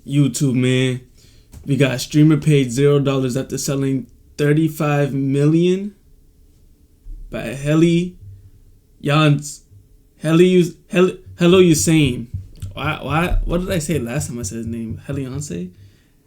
YouTube, man. We got streamer paid $0 after selling 35 million by Heli Jans. Hello Usain. Why? What did I say last time I said his name? Heliance?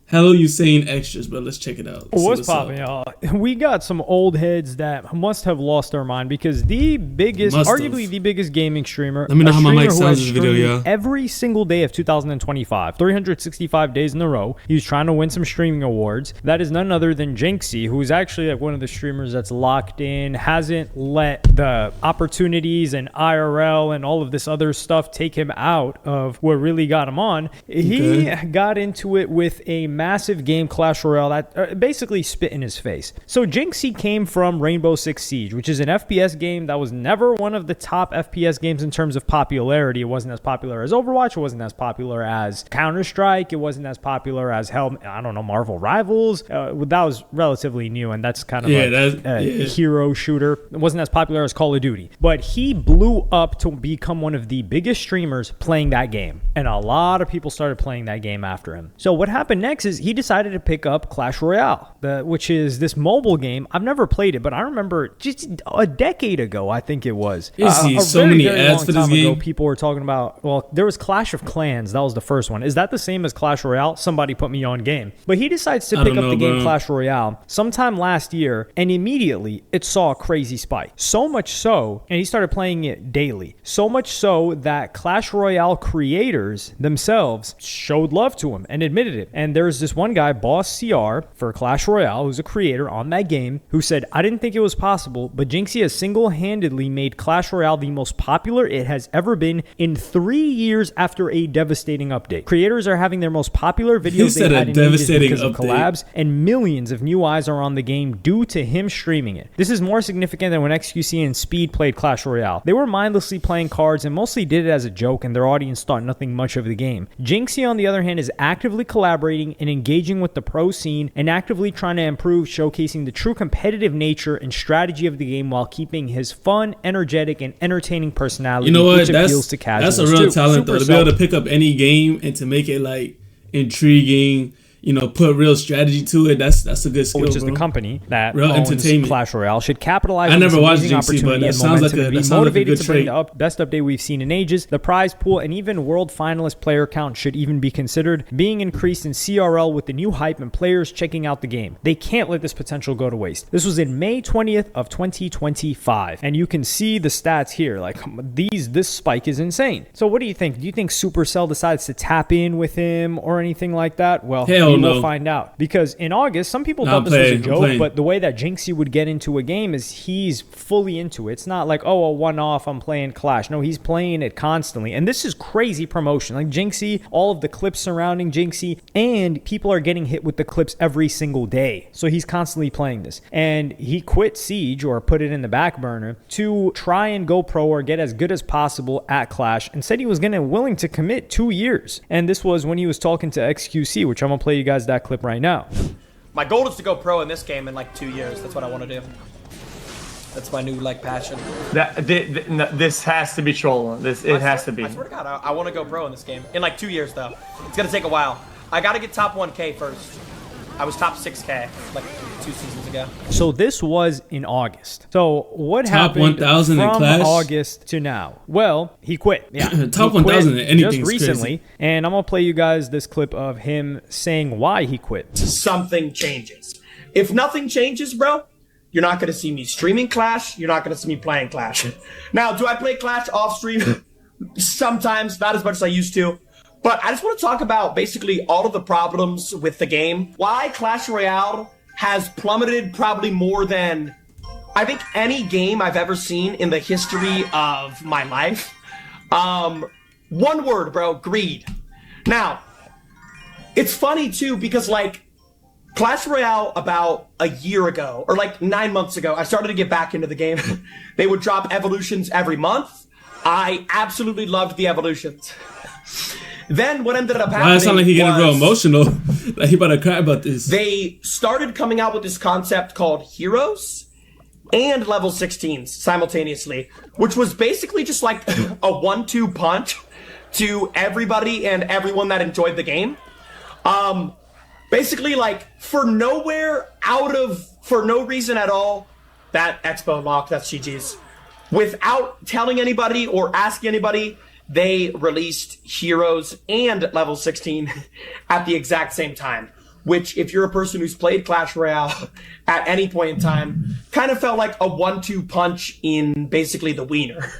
Hello Usain Extras, bro. Let's check it out. What's popping, y'all? We got some old heads that must have lost their mind because arguably the biggest gaming streamer. Let me know how my mic sounds in this video, y'all. Every single day of 2025, 365 days in a row, he's trying to win some streaming awards. That is none other than Jinxie, who's actually like one of the streamers that's locked in, hasn't let the opportunities and IRL and all of this other stuff take him out of what really got him on. He got into it with a massive game, Clash Royale, that basically spit in his face. So Jinxie came from Rainbow Six Siege, which is an FPS game that was never one of the top FPS games in terms of popularity. It wasn't as popular as Overwatch. It wasn't as popular as Counter-Strike. It wasn't as popular as Marvel Rivals. That was relatively new, and that's kind of a hero shooter. It wasn't as popular as Call of Duty. But he blew up to become one of the biggest streamers playing that game, and a lot of people started playing that game after him. So what happened next is he decided to pick up Clash Royale, which is this mobile game. I've never played it, but I remember just a decade ago, I think it was. So many ads for this game. People were talking about, there was Clash of Clans. That was the first one. Is that the same as Clash Royale? Somebody put me on game. But he decides to pick up the game Clash Royale sometime last year, and immediately it saw a crazy spike. So much so, and he started playing it daily. So much so that Clash Royale creators themselves showed love to him and admitted it. And there's this one guy, Boss CR, for Clash Royale, who's a creator on that game, who said, I didn't think it was possible, but Jinxie has single-handedly made Clash Royale the most popular it has ever been in 3 years after a devastating update. Creators are having their most popular videos they've had in ages because of collabs, and millions of new eyes are on the game due to him streaming it. This is more significant than when XQC and Speed played Clash Royale. They were mindlessly playing cards and mostly did it as a joke, and their audience thought nothing much of the game. Jinxie, on the other hand, is actively collaborating and engaging with the pro scene and actively trying to improve, showcasing the true competitive nature and strategy of the game while keeping his fun, energetic, and entertaining personality, which appeals to casuals. That's a real talent, though, to be able to pick up any game and to make it like intriguing. Put real strategy to it. That's a good skill, which is bro. the company that real owns Clash Royale should capitalize on this amazing opportunity and momentum and be motivated to bring the best update we've seen in ages. The prize pool and even world finalist player count should even be considered, being increased in CRL with the new hype and players checking out the game. They can't let this potential go to waste. This was in May 20th of 2025, and you can see the stats here. Like this spike is insane. So what do you think? Do you think Supercell decides to tap in with him or anything like that? Well, we'll find out. Because in August, some people thought this was a joke, but the way that Jinxie would get into a game is he's fully into it. It's not like, a one-off, I'm playing Clash. No, he's playing it constantly. And this is crazy promotion. Like Jinxie, all of the clips surrounding Jinxie, and people are getting hit with the clips every single day. So he's constantly playing this. And he quit Siege, or put it in the back burner, to try and go pro or get as good as possible at Clash, and said he was willing to commit 2 years. And this was when he was talking to XQC, which I'm going to play you guys that clip right now. My goal is to go pro in this game in like 2 years. That's what I want to do. That's my new passion. This has to be trolling. It has to be. I swear to God, I want to go pro in this game in like 2 years though. It's gonna take a while. I gotta get top 1K first. I was top 6K like 2 seasons ago. So this was in August. So what top happened 1,000 from in Clash? August to now? Well, he quit. Yeah, top 1,000 in anything just recently, crazy. And I'm gonna play you guys this clip of him saying why he quit. Something changes. If nothing changes, bro, you're not gonna see me streaming Clash. You're not gonna see me playing Clash. Now, do I play Clash off stream? Sometimes, not as much as I used to. But I just want to talk about basically all of the problems with the game. Why Clash Royale has plummeted probably more than I think any game I've ever seen in the history of my life. One word, bro, greed. Now, it's funny too because like Clash Royale about a year ago or like 9 months ago, I started to get back into the game. They would drop evolutions every month. I absolutely loved the evolutions. Then what ended up happening Why it sound like he getting real emotional? Like he about to cry about this. They started coming out with this concept called Heroes and Level 16s simultaneously, which was basically just like a 1-2 punch to everybody and everyone that enjoyed the game. Basically, like, for no reason at all, that Expo locked, that's GG's. Without telling anybody or asking anybody, they released Heroes and Level 16 at the exact same time. Which, if you're a person who's played Clash Royale at any point in time, kind of felt like a 1-2 punch in basically the wiener.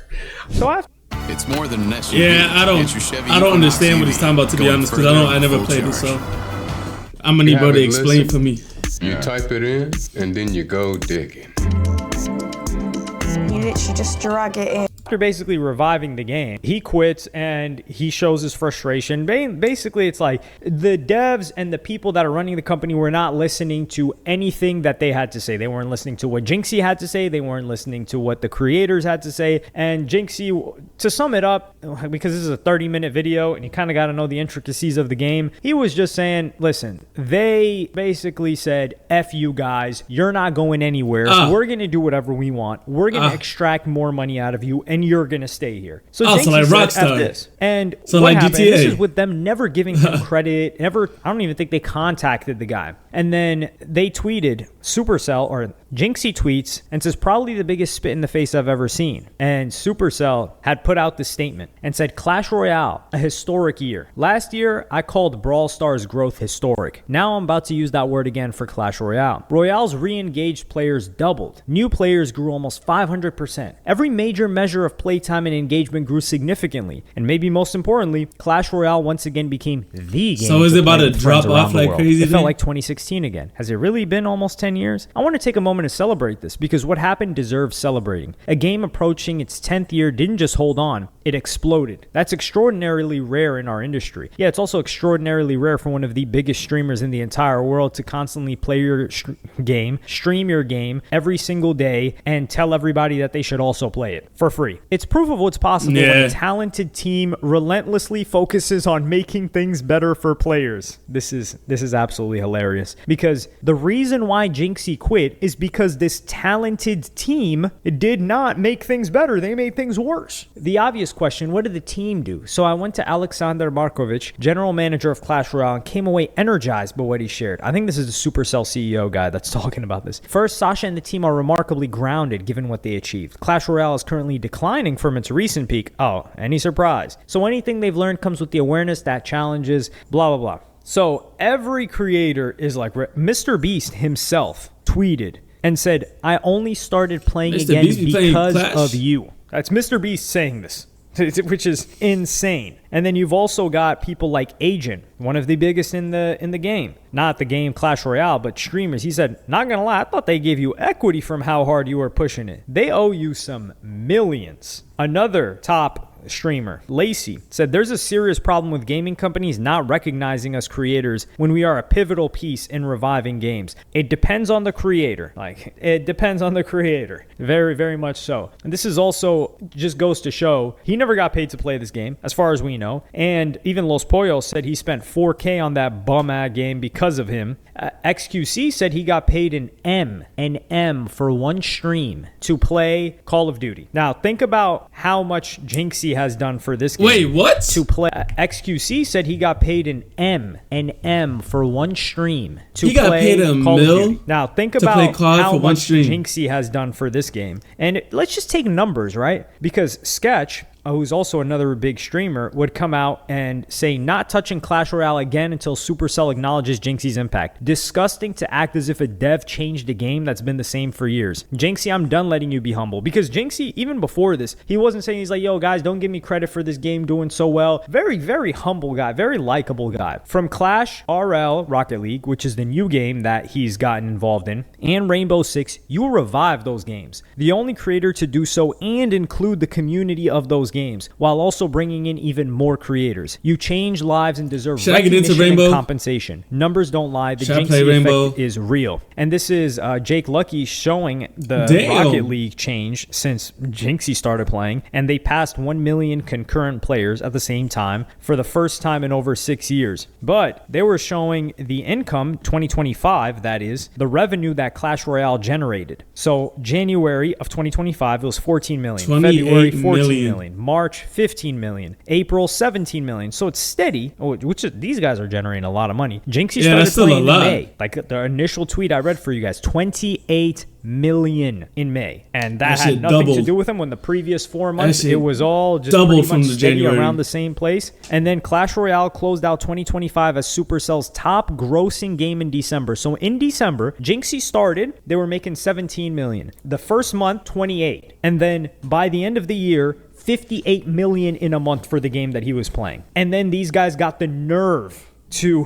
So it's more than an SUV. Yeah, I don't understand what he's talking about, to be honest, because I never played it, so I'm gonna need bro to explain for me. You type it in and then you go digging. You literally just drag it in. After basically reviving the game, he quits and he shows his frustration. Basically, it's like the devs and the people that are running the company were not listening to anything that they had to say. They weren't listening to what Jinxie had to say. They weren't listening to what the creators had to say. And Jinxie, to sum it up, because this is a 30-minute video and you kind of got to know the intricacies of the game, he was just saying, listen, they basically said, F you guys, you're not going anywhere. We're going to do whatever we want. We're going to extract more money out of you, and you're gonna stay here. So so like Rockstar. F this. And so what like happened, GTA. this is with them never giving him credit. I don't even think they contacted the guy. And then they tweeted, Supercell, or Jinxie tweets and says, probably the biggest spit in the face I've ever seen. And Supercell had put out this statement and said, Clash Royale, a historic year. Last year, I called Brawl Stars growth historic. Now I'm about to use that word again for Clash Royale. Royale's re-engaged players doubled. New players grew almost 500%. Every major measure of playtime and engagement grew significantly. And maybe most importantly, Clash Royale once again became the game. So is it about to drop off like crazy? It felt like 2016 again. Has it really been almost 10 years? I want to take a moment to celebrate this, because what happened deserves celebrating. A game approaching its 10th year didn't just hold on, it exploded. That's extraordinarily rare in our industry. Yeah, it's also extraordinarily rare for one of the biggest streamers in the entire world to constantly play your game, stream your game every single day, and tell everybody that they should also play it for free. It's proof of what's possible when a talented team relentlessly focuses on making things better for players. This is absolutely hilarious, because the reason why Jinxie quit is because this talented team did not make things better. They made things worse. The obvious question, what did the team do? So I went to Alexander Markovich, general manager of Clash Royale, and came away energized by what he shared. I think this is the Supercell CEO guy that's talking about this. First, Sasha and the team are remarkably grounded given what they achieved. Clash Royale is currently declining from its recent peak. Oh, any surprise? So anything they've learned comes with the awareness that challenges, blah, blah, blah. So every creator is like, Mr. Beast himself tweeted and said, I only started playing again because of you. That's Mr. Beast saying this, which is insane. And then you've also got people like Agent, one of the biggest in the game. Not the game Clash Royale, but streamers. He said, not gonna lie, I thought they gave you equity from how hard you were pushing it. They owe you some millions. Another top streamer, Lacey, said there's a serious problem with gaming companies not recognizing us creators when we are a pivotal piece in reviving games. It depends on the creator. It depends on the creator. Very, very much so. And this is also just goes to show he never got paid to play this game, as far as we know. And even Los Pollos said he spent $4K on that bum-ass game because of him. XQC said he got paid an M for one stream to play Call of Duty. Now, think about how much Jinxie has done for this game. Wait, what? To play. XQC said he got paid an M for one stream to play Call of Duty. Now, think about how much Jinxie has done for this game. And let's just take numbers, right? Because Sketch, who's also another big streamer, would come out and say, not touching Clash Royale again until Supercell acknowledges Jinxie's impact. Disgusting to act as if a dev changed a game that's been the same for years. Jinxie, I'm done letting you be humble. Because Jinxie, even before this, he wasn't saying, he's like, yo, guys, don't give me credit for this game doing so well. Very, very humble guy. Very likable guy. From Clash, RL, Rocket League, which is the new game that he's gotten involved in, and Rainbow Six, you revive those games. The only creator to do so and include the community of those games, while also bringing in even more creators. You change lives and deserve recognition and compensation. Numbers don't lie. The Jinxie effect is real. And this is Jake Lucky showing the Rocket League change since Jinxie started playing, and they passed 1 million concurrent players at the same time for the first time in over 6 years. But they were showing the income, 2025, that is, the revenue that Clash Royale generated. So January of 2025, it was 14 million. February, 14 million. March, 15 million. April, 17 million. So it's steady, these guys are generating a lot of money. Jinxie started playing in May. Like the initial tweet I read for you guys, 28 million in May. And that had nothing to do with him. When the previous 4 months, it was all just pretty much steady around the same place. And then Clash Royale closed out 2025 as Supercell's top grossing game in December. So in December, Jinxie started, they were making 17 million. The first month, 28. And then by the end of the year, 58 million in a month for the game that he was playing. And then these guys got the nerve to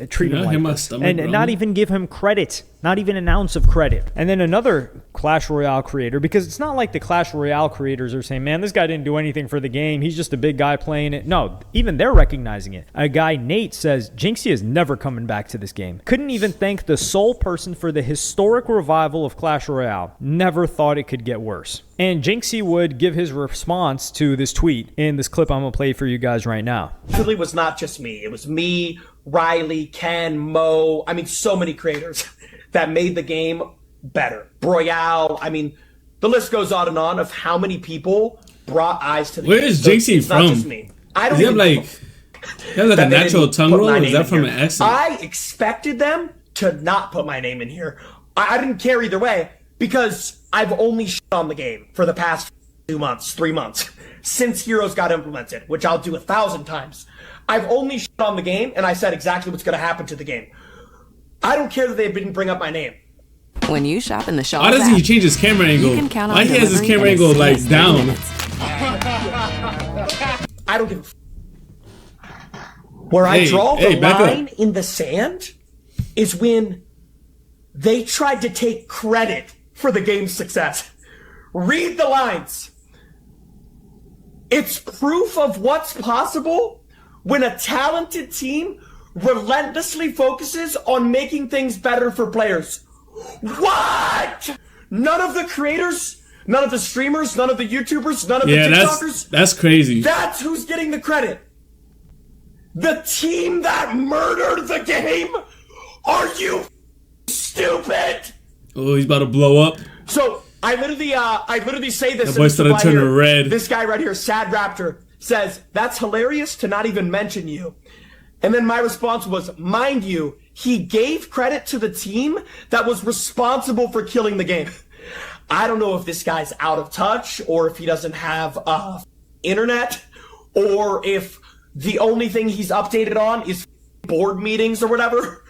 treat him like this and not even give him credit, not even an ounce of credit. And then another Clash Royale creator, because it's not like the Clash Royale creators are saying, man, this guy didn't do anything for the game, he's just a big guy playing it. No, even they're recognizing it. A guy, Nate, says Jinxie is never coming back to this game. Couldn't even thank the sole person for the historic revival of Clash Royale. Never thought it could get worse. And Jinxie would give his response to this tweet in this clip I'm going to play for you guys right now. It really was not just me. It was me, Riley, Ken, Mo. I mean, so many creators that made the game better. Broyale. I mean, the list goes on and on of how many people brought eyes to the game. Where is Jinxie from? Not just me. I don't he have like a natural tongue roll? Is that from an accent? I expected them to not put my name in here. I didn't care either way, because I've only shit on the game for the past 2 months, 3 months, since Heroes got implemented, which I'll do 1,000 times. I've only shit on the game, and I said exactly what's going to happen to the game. I don't care that they didn't bring up my name. When you shop in the Shaw Why doesn't he change his camera angle? Why he has his camera angle like down? I don't give a Where I draw the line in the sand is when they tried to take credit for the game's success. Read the lines. It's proof of what's possible when a talented team relentlessly focuses on making things better for players. What? None of the creators, none of the streamers, none of the YouTubers, none of the TikTokers. That's crazy. That's who's getting the credit. The team that murdered the game? Are you stupid? Oh, he's about to blow up. So I literally say this. The boy started turning red. This guy right here, Sad Raptor, says, that's hilarious to not even mention you. And then my response was, mind you, he gave credit to the team that was responsible for killing the game. I don't know if this guy's out of touch, or if he doesn't have internet, or if the only thing he's updated on is board meetings or whatever.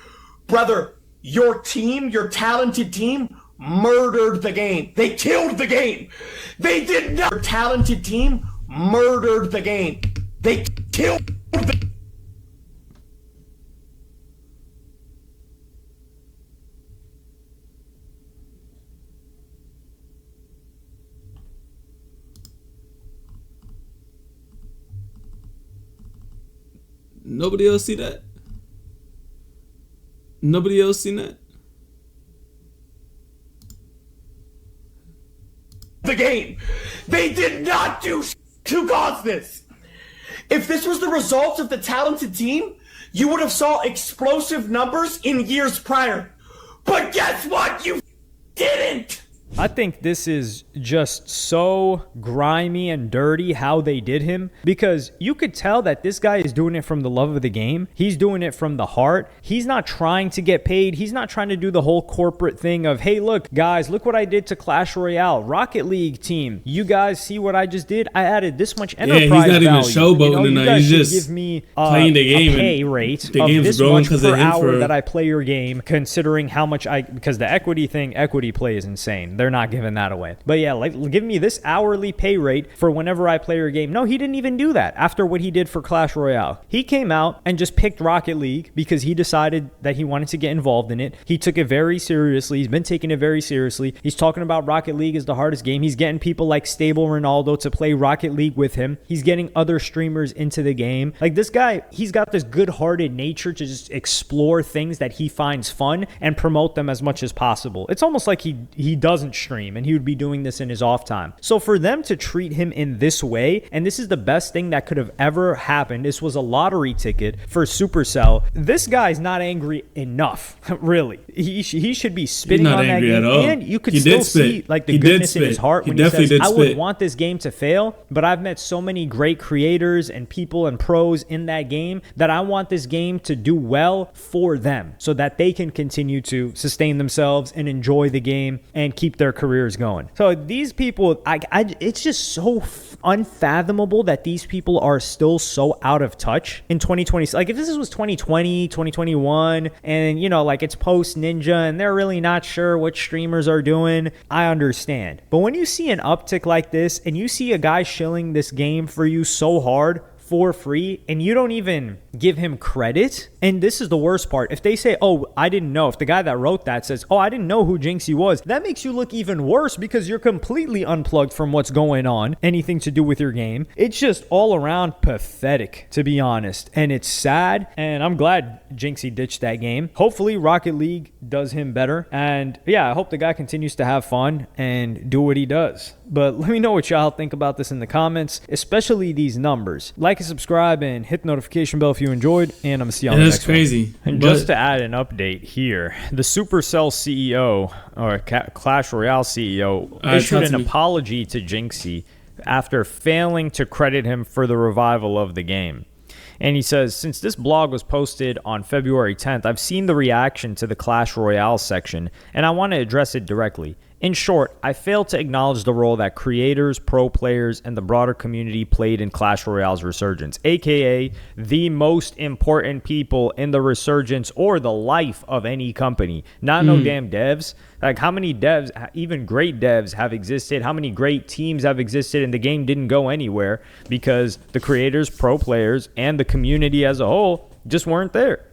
Brother, your team, your talented team, murdered the game. They killed the game. They did not. Your talented team murdered the game. They killed the Nobody else see that? Nobody else seen that? The game. They did not do to cause this. If this was the result of the talented team, you would have saw explosive numbers in years prior. But guess what? You didn't. I think this is just so grimy and dirty how they did him, because you could tell that this guy is doing it from the love of the game. He's doing it from the heart. He's not trying to get paid. He's not trying to do the whole corporate thing of, hey, look, guys, look what I did to Clash Royale. Rocket League team, you guys see what I just did? I added this much enterprise value. He's not even showboating tonight. He's just give me playing the game. A pay rate the of game's this growing much per hour of that I play your game, considering how much because the equity play is insane. They're not giving that away. But yeah, like, give me this hourly pay rate for whenever I play your game. No, he didn't even do that after what he did for Clash Royale. He came out and just picked Rocket League because he decided that he wanted to get involved in it. He took it very seriously. He's been taking it very seriously. He's talking about Rocket League as the hardest game. He's getting people like Stable Ronaldo to play Rocket League with him. He's getting other streamers into the game. Like, this guy, he's got this good-hearted nature to just explore things that he finds fun and promote them as much as possible. It's almost like he doesn't doesn't stream, and he would be doing this in his off time. So for them to treat him in this way, and this is the best thing that could have ever happened. This was a lottery ticket for Supercell. This guy's not angry enough, really. He should be spitting on that game, and you could still see like the goodness in his heart when he says, I would want this game to fail, but I've met so many great creators and people and pros in that game that I want this game to do well for them so that they can continue to sustain themselves and enjoy the game and keep their careers going. So these people, it's just so unfathomable that these people are still so out of touch in 2020. Like if this was 2020, 2021, and you know, like it's post Ninja and they're really not sure what streamers are doing, I understand. But when you see an uptick like this and you see a guy shilling this game for you so hard for free and you don't even give him credit, and this is the worst part, if they say, oh, I didn't know, if the guy that wrote that says, oh, I didn't know who Jynxzi was, that makes you look even worse because you're completely unplugged from what's going on, anything to do with your game. It's just all around pathetic, to be honest, and it's sad, and I'm glad Jynxzi ditched that game. Hopefully Rocket League does him better, and yeah, I hope the guy continues to have fun and do what he does. But let me know what y'all think about this in the comments, especially these numbers. Like and subscribe and hit the notification bell if you enjoyed, and I'm going to see you on the next one. That's crazy. And just to add an update here, the Supercell CEO, or Clash Royale CEO, issued an apology to Jynxzi after failing to credit him for the revival of the game. And he says, since this blog was posted on February 10th, I've seen the reaction to the Clash Royale section, and I want to address it directly. In short, I failed to acknowledge the role that creators, pro players, and the broader community played in Clash Royale's resurgence, aka the most important people in the resurgence or the life of any company. Not no damn devs. Like, how many devs, even great devs, have existed? How many great teams have existed and the game didn't go anywhere because the creators, pro players, and the community as a whole just weren't there?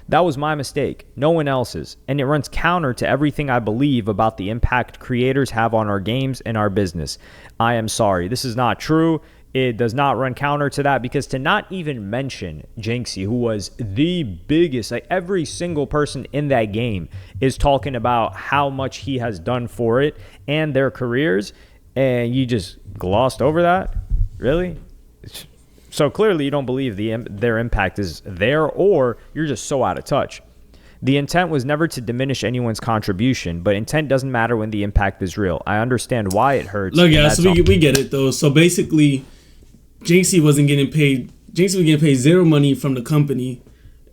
That was my mistake, no one else's, and it runs counter to everything I believe about the impact creators have on our games and our business. I am sorry, this is not true. It does not run counter to that, because to not even mention Jynxzi, who was the biggest, like every single person in that game is talking about how much he has done for it and their careers, and you just glossed over that? Really? So clearly you don't believe their impact is there, or you're just so out of touch. The intent was never to diminish anyone's contribution, but intent doesn't matter when the impact is real. I understand why it hurts. Look, yeah, so we get it though. So basically, Jynxzi wasn't getting paid. Jynxzi was getting paid zero money from the company,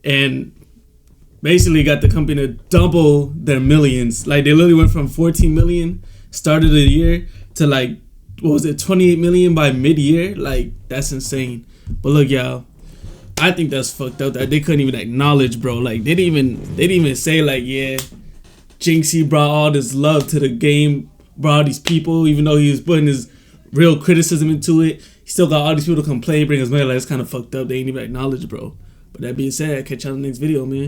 and basically got the company to double their millions. Like, they literally went from 14 million start of the year to like, what was it, 28 million by mid-year? Like, that's insane. But look, y'all, I think that's fucked up that they couldn't even acknowledge, bro. Like, they didn't even say like, yeah, Jynxzi brought all this love to the game, brought all these people, even though he was putting his real criticism into it. He still got all these people to complain, bring his money. Like, it's kind of fucked up. They ain't even acknowledge, bro. But that being said, catch you on the next video, man.